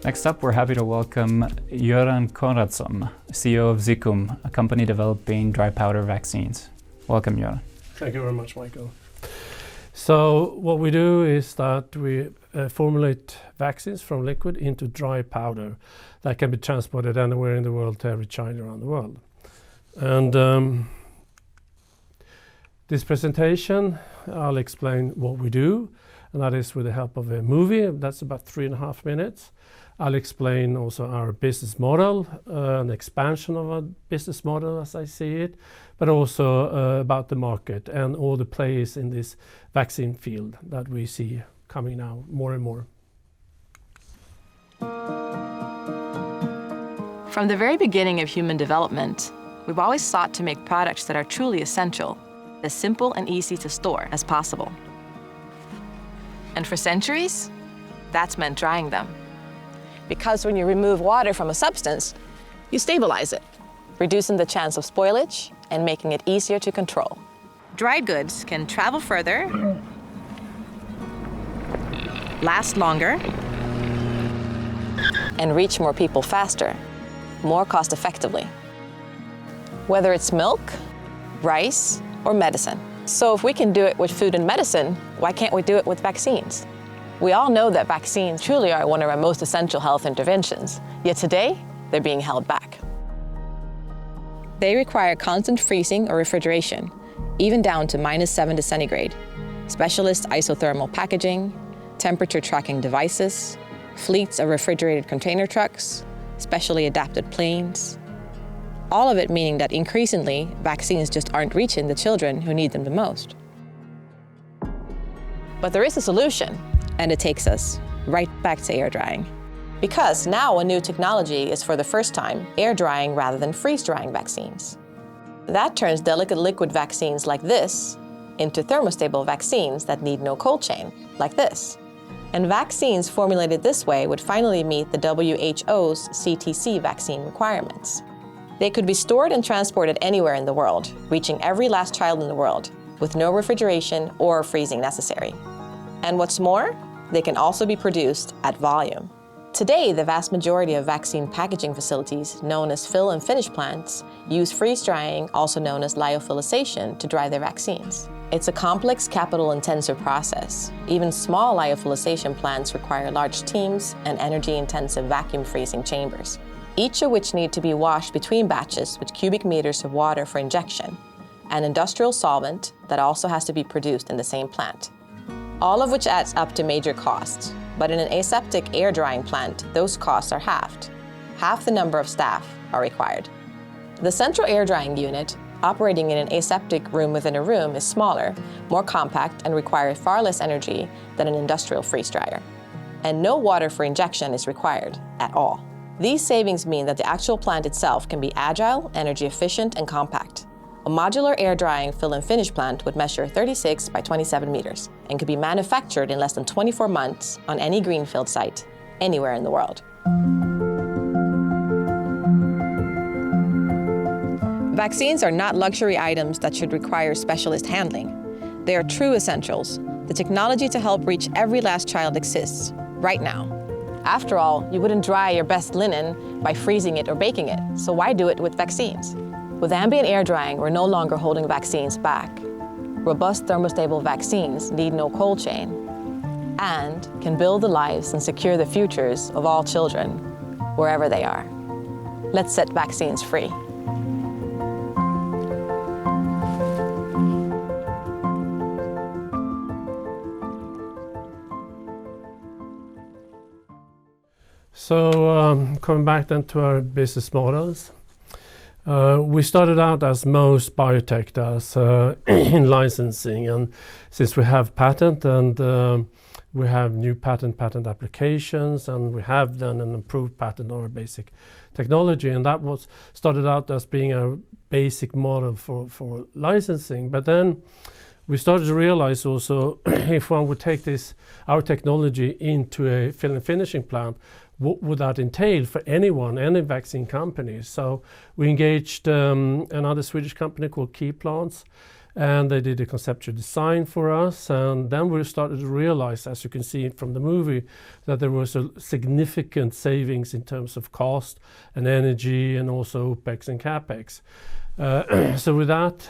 Next up, we're happy to welcome Göran Conradson, CEO of Ziccum, a company developing dry powder vaccines. Welcome, Göran. Thank you very much, Michael. So what we do is that we formulate vaccines from liquid into dry powder that can be transported anywhere in the world to every child around the world. And this presentation, I'll explain what we do, and that is with the help of a movie. That's about 3.5 minutes. I'll explain also our business model, an expansion of our business model as I see it, but also about the market and all the players in this vaccine field that we see coming now more and more. From the very beginning of human development, we've always sought to make products that are truly essential, as simple and easy to store as possible. And for centuries, that's meant drying them. Because when you remove water from a substance, you stabilize it, reducing the chance of spoilage and making it easier to control. Dried goods can travel further, last longer, and reach more people faster, more cost effectively. Whether it's milk, rice, or medicine. So if we can do it with food and medicine, why can't we do it with vaccines? We all know that vaccines truly are one of our most essential health interventions, yet today, they're being held back. They require constant freezing or refrigeration, even down to -7 centigrade, specialist isothermal packaging, temperature tracking devices, fleets of refrigerated container trucks, specially adapted planes. All of it meaning that increasingly, vaccines just aren't reaching the children who need them the most. But there is a solution. And it takes us right back to air drying. Because now a new technology is for the first time air drying rather than freeze drying vaccines. That turns delicate liquid vaccines like this into thermostable vaccines that need no cold chain, like this. And vaccines formulated this way would finally meet the WHO's CTC vaccine requirements. They could be stored and transported anywhere in the world, reaching every last child in the world, with no refrigeration or freezing necessary. And what's more, they can also be produced at volume. Today, the vast majority of vaccine packaging facilities, known as fill and finish plants, use freeze drying, also known as lyophilization, to dry their vaccines. It's a complex, capital-intensive process. Even small lyophilization plants require large teams and energy-intensive vacuum freezing chambers, each of which need to be washed between batches with cubic meters of water for injection, an industrial solvent that also has to be produced in the same plant. All of which adds up to major costs. But in an aseptic air drying plant, those costs are halved. Half the number of staff are required. The central air drying unit, operating in an aseptic room within a room, is smaller, more compact, and requires far less energy than an industrial freeze dryer. And no water for injection is required at all. These savings mean that the actual plant itself can be agile, energy efficient, and compact. A modular air drying fill and finish plant would measure 36 by 27 meters and could be manufactured in less than 24 months on any greenfield site, anywhere in the world. Vaccines are not luxury items that should require specialist handling. They are true essentials. The technology to help reach every last child exists, right now. After all, you wouldn't dry your best linen by freezing it or baking it, so why do it with vaccines? With ambient air drying, we're no longer holding vaccines back. Robust thermostable vaccines need no cold chain and can build the lives and secure the futures of all children, wherever they are. Let's set vaccines free. So coming back then to our business models. We started out as most biotech does in licensing, and since we have patent and we have new patent applications, and we have then an improved patent on our basic technology, and that was started out as being a basic model for licensing. But then we started to realize also if one would take our technology into a fill and finishing plant, what would that entail for anyone, any vaccine company? So we engaged another Swedish company called Key Plants and they did a conceptual design for us, and then we started to realize, as you can see from the movie, that there was a significant savings in terms of cost and energy and also OPEX and CAPEX. So with that,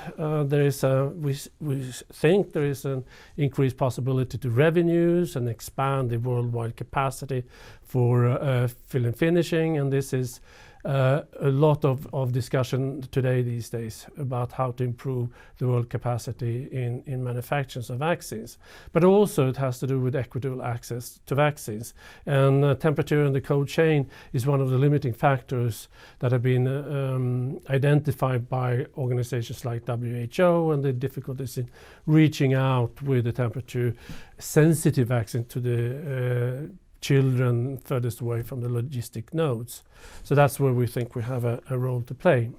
we think there is an increased possibility to revenues and expand the worldwide capacity for fill and finishing, and this is a lot of discussion today these days about how to improve the world capacity in manufacturers of vaccines. But also it has to do with equitable access to vaccines. And temperature in the cold chain is one of the limiting factors that have been identified by organizations like WHO, and the difficulties in reaching out with the temperature sensitive vaccine to the children furthest away from the logistic nodes. So that's where we think we have a role to play.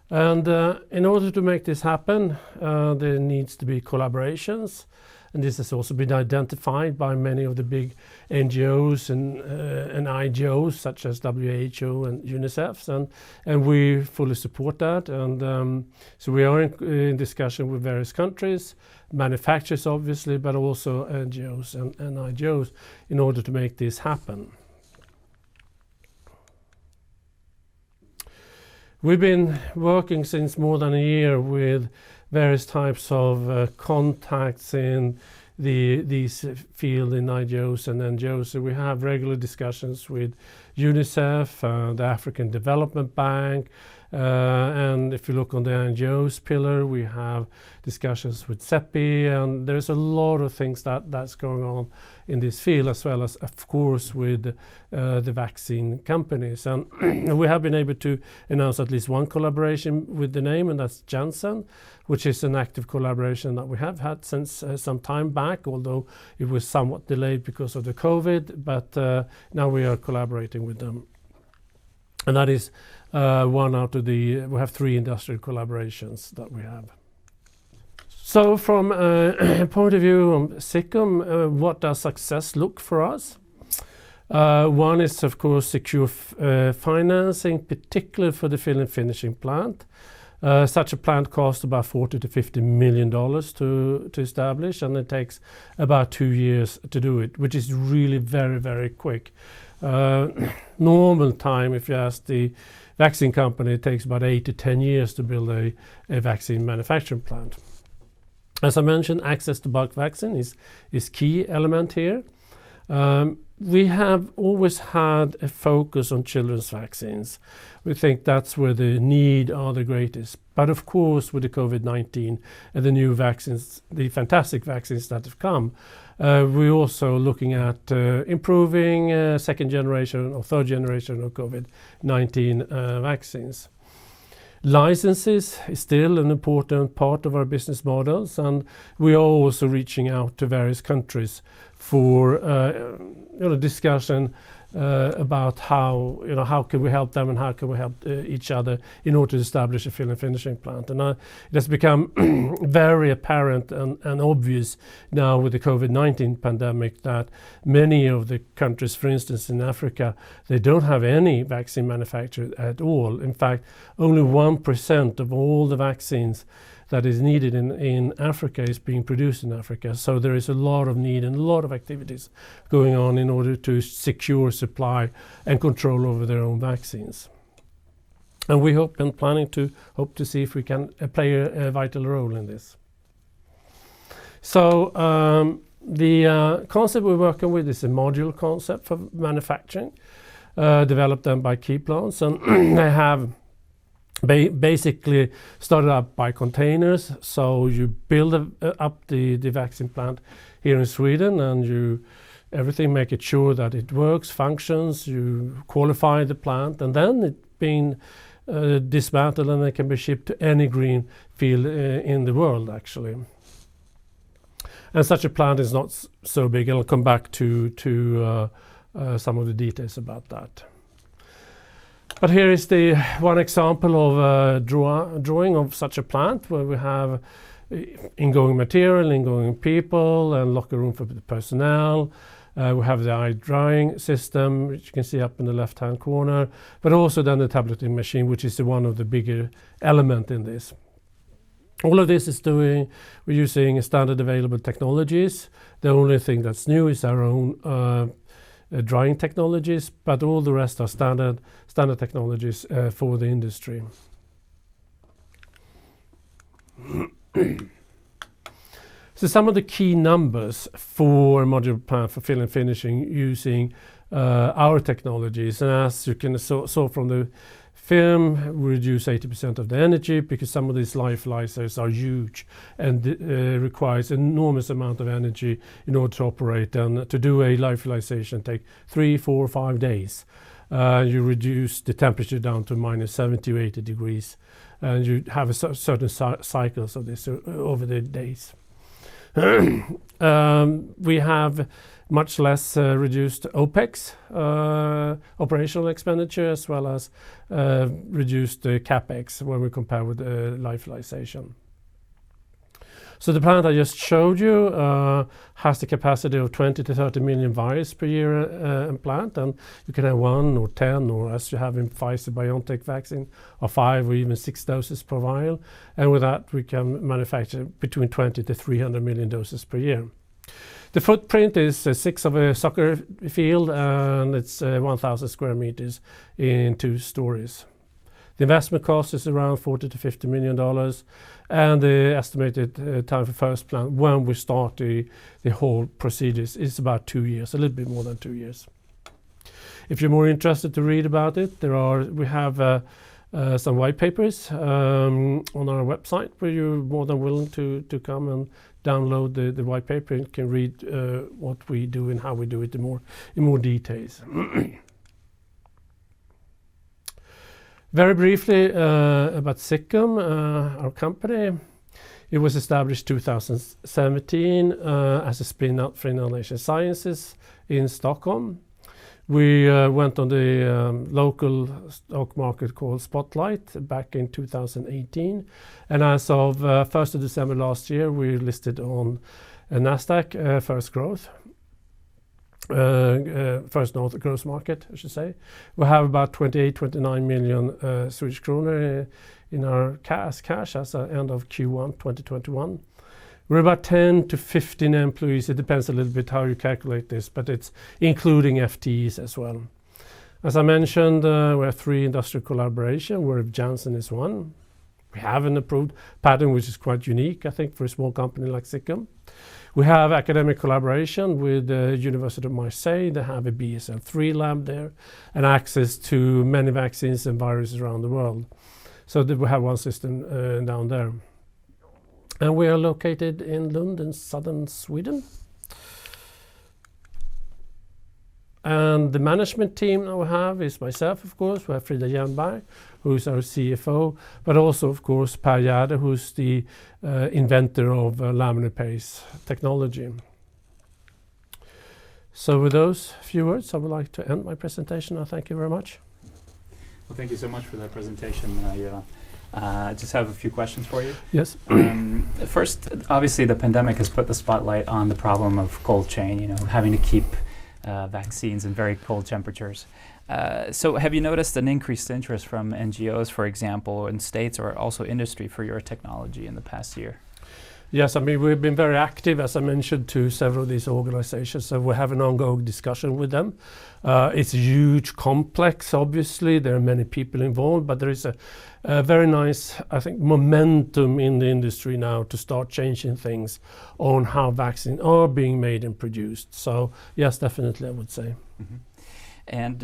And in order to make this happen, there needs to be collaborations. And this has also been identified by many of the big NGOs and IGOs such as WHO and UNICEF, and we fully support that. And so we are in discussion with various countries, manufacturers obviously, but also NGOs and IGOs in order to make this happen. We've been working since more than a year with various types of contacts in these field in IGOs and NGOs. So we have regular discussions with UNICEF, the African Development Bank, and if you look on the NGOs pillar, we have discussions with CEPI, and there's a lot of things that's going on in this field, as well as, of course, with the vaccine companies. And we have been able to announce at least one collaboration with the name, and that's Janssen, which is an active collaboration that we have had since some time back, although it was somewhat delayed because of the COVID, but now we are collaborating with them. And that is one out of we have 3 industrial collaborations that we have. So from a point of view of Ziccum, what does success look for us? One is, of course, secure financing, particularly for the fill and finishing plant. Such a plant costs about $40 to $50 million to establish, and it takes about 2 years to do it, which is really very, very quick. Normal time, if you ask the vaccine company, it takes about 8 to 10 years to build a vaccine manufacturing plant. As I mentioned, access to bulk vaccine is key element here. We have always had a focus on children's vaccines. We think that's where the need are the greatest. But of course, with the COVID-19 and the new vaccines, the fantastic vaccines that have come, we're also looking at improving second generation or third generation of COVID-19 vaccines. Licenses is still an important part of our business models, and we are also reaching out to various countries for discussion about how can we help them and how can we help each other in order to establish a fill and finishing plant. And it has become very apparent and obvious now with the COVID-19 pandemic that many of the countries, for instance in Africa, they don't have any vaccine manufactured at all. In fact, only 1% of all the vaccines that is needed in Africa is being produced in Africa. So there is a lot of need and a lot of activities going on in order to secure supply and control over their own vaccines. And we hope and planning to see if we can play a vital role in this. So the concept we're working with is a module concept for manufacturing, developed then by Key Plants, and they have basically started up by containers. So you build up the vaccine plant here in Sweden, and everything make it sure that it works, functions, you qualify the plant, and then it being dismantled and it can be shipped to any green field in the world actually. And such a plant is not so big. I'll come back to some of the details about that. But here is the one example of drawing of such a plant, where we have ingoing material, ingoing people, and locker room for the personnel, We have the eye drying system, which you can see up in the left-hand corner, but also then the tableting machine, which is one of the bigger element in this. All of this we're using standard available technologies. The only thing that's new is our own drying technologies, but all the rest are standard technologies for the industry. So some of the key numbers for modular plant for fill and finishing using our technologies, and as you can saw from the film, we reduce 80% of the energy because some of these lyophilizers are huge and requires enormous amount of energy in order to operate. And to do a lyophilization take 3, 4, 5 days. You reduce the temperature down to -70 or 80 degrees, and you have a certain cycles of this over the days. We have much less reduced OPEX, operational expenditure, as well as reduced CapEx when we compare with lyophilization. So the plant I just showed you has the capacity of 20 to 30 million vials per year plant, and you can have 1 or 10, or as you have in Pfizer-BioNTech vaccine, or 5 or even 6 doses per vial. And with that, we can manufacture between 20 to 300 million doses per year. The footprint is 6 of a soccer field, and it's 1,000 square meters in 2 stories. The investment cost is around $40 to $50 million, and the estimated time for first plant when we start the whole procedures is about 2 years, a little bit more than 2 years. If you're more interested to read about it, we have some white papers on our website where you're more than willing to come and download the white paper and can read what we do and how we do it in more details. Very briefly about Ziccum, our company. It was established 2017 as a spin-out for Inhalation Sciences in Stockholm. We went on the local stock market called Spotlight back in 2018. And as of 1st of December last year, we listed on NASDAQ First Growth. First North Growth Market, I should say. We have about 29 million Swedish kronor in our cash as at end of Q1 2021. We're about 10 to 15 employees. It depends a little bit how you calculate this, but it's including FTEs as well. As I mentioned, we have 3 industrial collaboration, where Janssen is one. We have an approved patent, which is quite unique, I think, for a small company like Ziccum. We have academic collaboration with the University of Marseille. They have a BSL-3 lab there and access to many vaccines and viruses around the world. So we have one system down there. And we are located in Lund in southern Sweden. And the management team that we have is myself, of course. We have Frida Jernberg, who's our CFO, but also, of course, Per Gärde, who's the inventor of laminar paste technology. So with those few words, I would like to end my presentation. I thank you very much. Well, thank you so much for that presentation, Göran. I just have a few questions for you. Yes. First, obviously, the pandemic has put the spotlight on the problem of cold chain, having to keep vaccines in very cold temperatures. So have you noticed an increased interest from NGOs, for example, in states or also industry for your technology in the past year? Yes, I mean, we've been very active, as I mentioned, to several of these organizations. So we have an ongoing discussion with them. It's a huge complex, obviously. There are many people involved, but there is a very nice, I think, momentum in the industry now to start changing things on how vaccines are being made and produced. So yes, definitely, I would say. Mm-hmm. And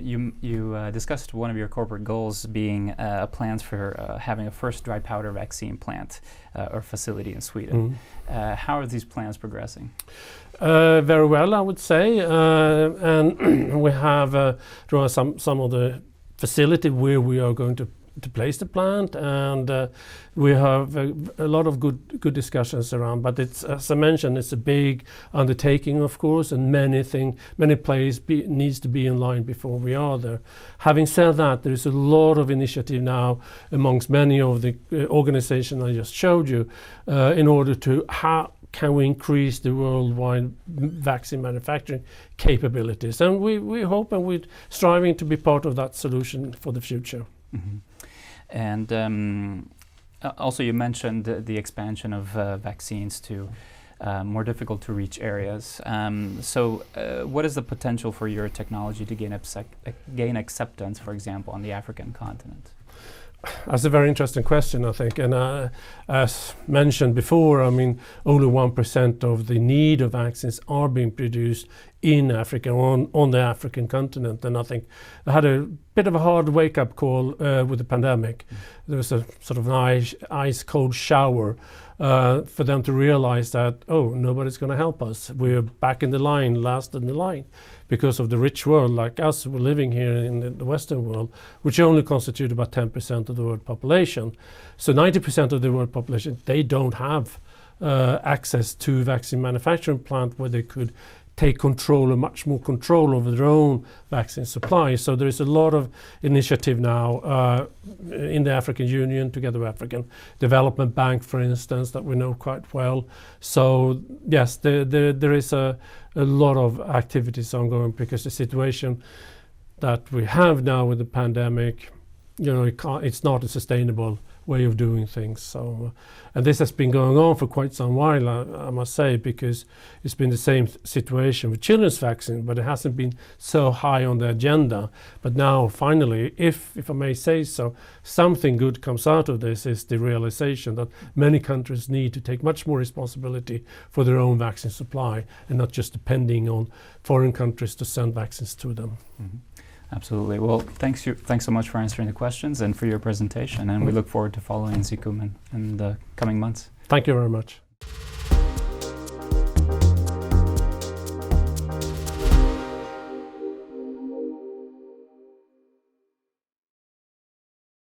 you discussed one of your corporate goals being plans for having a first dry powder vaccine plant or facility in Sweden. Mm-hmm. How are these plans progressing? Very well, I would say. And we have drawn some of the facility where we are going to place the plant, and we have a lot of good discussions around. But it's, as I mentioned, it's a big undertaking, of course, and many players needs to be in line before we are there. Having said that, there is a lot of initiative now amongst many of the organizations I just showed you in order to can we increase the worldwide vaccine manufacturing capabilities? And we hope and we're striving to be part of that solution for the future. Mm-hmm. And also you mentioned the expansion of vaccines to more difficult to reach areas. So what is the potential for your technology to gain acceptance, for example, on the African continent? That's a very interesting question, I think. And as mentioned before, I mean, only 1% of the need of vaccines are being produced in Africa, on the African continent. And I think I had a bit of a hard wake-up call with the pandemic. There was a sort of an ice-cold shower for them to realize that, oh, nobody's going to help us. We're back in the line, last in the line, because of the rich world like us, we're living here in the Western world, which only constitute about 10% of the world population. So 90% of the world population, they don't have access to vaccine manufacturing plant where they could take control, or much more control over their own vaccine supply. So there is a lot of initiative now in the African Union, together with African Development Bank, for instance, that we know quite well. So yes, there is a lot of activities ongoing, because the situation that we have now with the pandemic, you know, it's not a sustainable way of doing things. So, and this has been going on for quite some while, I must say, because it's been the same situation with children's vaccine, but it hasn't been so high on the agenda. But now, finally, if I may say so, something good comes out of this is the realization that many countries need to take much more responsibility for their own vaccine supply, and not just depending on foreign countries to send vaccines to them. Mm-hmm. Absolutely. Well, thanks so much for answering the questions and for your presentation. And we look forward to following Ziccum in the coming months. Thank you very much.